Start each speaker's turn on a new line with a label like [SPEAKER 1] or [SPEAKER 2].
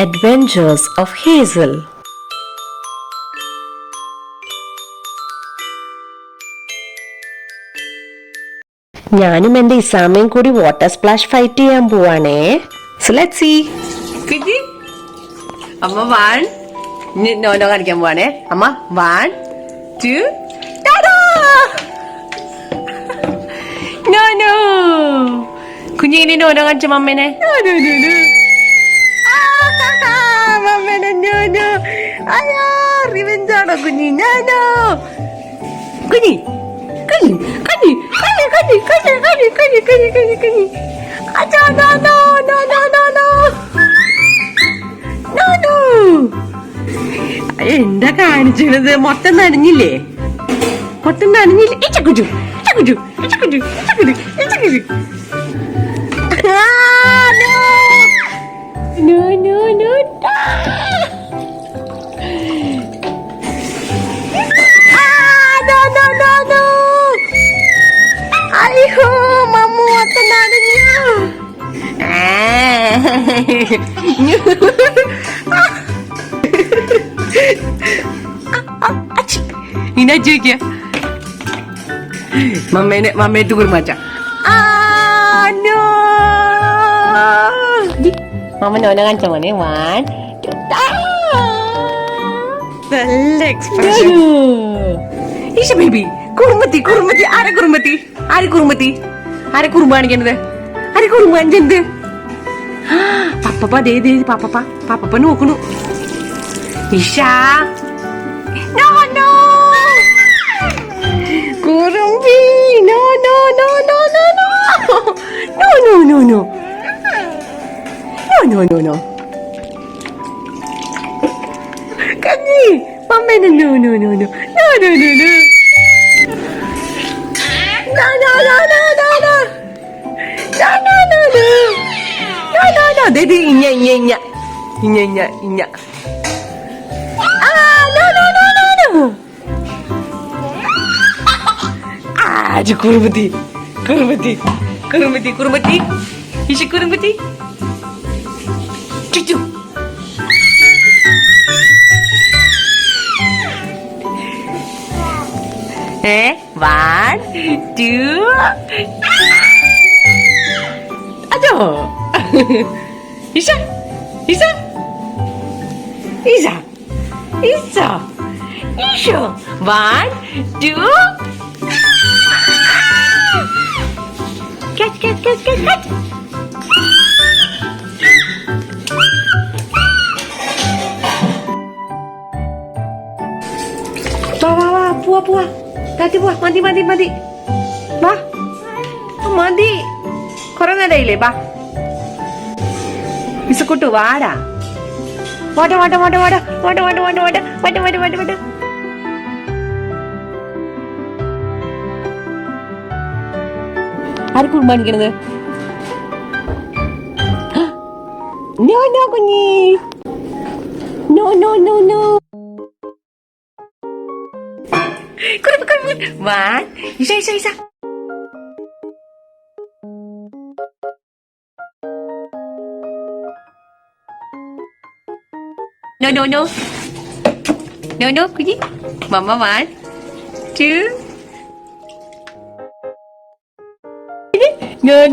[SPEAKER 1] Adventures of Hazel. ഞാനും എന്റെ ഇസാമയും കൂടി വാട്ടർ സ്പ്ലാഷ് ഫൈറ്റ് ചെയ്യാൻ പോവാണേ. So let's see.
[SPEAKER 2] കിജി അമ്മ 1 നോനോ കാണിക്കാൻ പോവാണേ. അമ്മ 1 2 നോനോ. കുഞ്ഞിനെ നോനോ കാണിച്ച മമ്മേനെ. മമ്മേനെ നോനോ. അയ്യോ റിവെഞ്ച് ആണോ കുഞ്ഞി? നോനോ കുഞ്ഞി കുഞ്ഞി കുഞ്ഞി കുഞ്ഞി കുഞ്ഞി കുഞ്ഞി കുഞ്ഞി കുഞ്ഞി കുഞ്ഞി കുഞ്ഞി കുഞ്ഞി. അച്ഛാ no no no no no no no no. എന്താ കാണിച്ചത്? മൊത്തം നനഞ്ഞില്ലേ? മൊത്തം നനഞ്ഞില്ലേ? ഇച്ചക്കുജു ഇച്ചക്കുജു ഇച്ചക്കുജു ഇച്ചക്കുജു ഇച്ചക്കുജു. No no no no. അയ്യോ മമ്മു മൊത്തം നനഞ്ഞു. ഇനാ ചോദിക്ക മമ്മേട്ട് കുറുമാച്ച. മമ്മ നോന കാണിച്ച മോനെ. 1 2 നല്ല എക്സ്പ്രഷൻ. ഈശ ബേബി കുറുമ്പത്തി കുറുമ്പത്തി. ആരെ കുറുമ്പത്തി? ആരെ കുറുമ്പത്തി? ആരെ കുറുമ്പ് കാണിക്കണത്? ആരെ കുറുമ്പ് കാണിച്ചെന്ത്? പപ്പപ്പ ദേ ദേ പാപ്പപ്പ പാപ്പപ്പ നോക്കണു. ഇഷ നോ നോ കുറുമ്പി. No no no no no no no no no no no no no. കഞ്ഞി മമ്മേനെ. No no no no no no no no. No no no no no no no no no no no no no. Dedi inya inya inya inya inya inya. No no no no no. Aja kurbati kurbati kurbati kurbati. Isi kurbati. Cucu. Eh, 1 2. Aduh. Isa. Isa. Isa. Isa. Isa. 1 2. Catch catch catch catch catch. Wah, puah. Tadi buah, mandi. Bah, mandi. Korang ada ile, bah. Bisa kutu wada. Wada. Hari kurban gini. No, kunyi. No. Kurban. 1 Isa. No, kuji. Mama 1 2. No.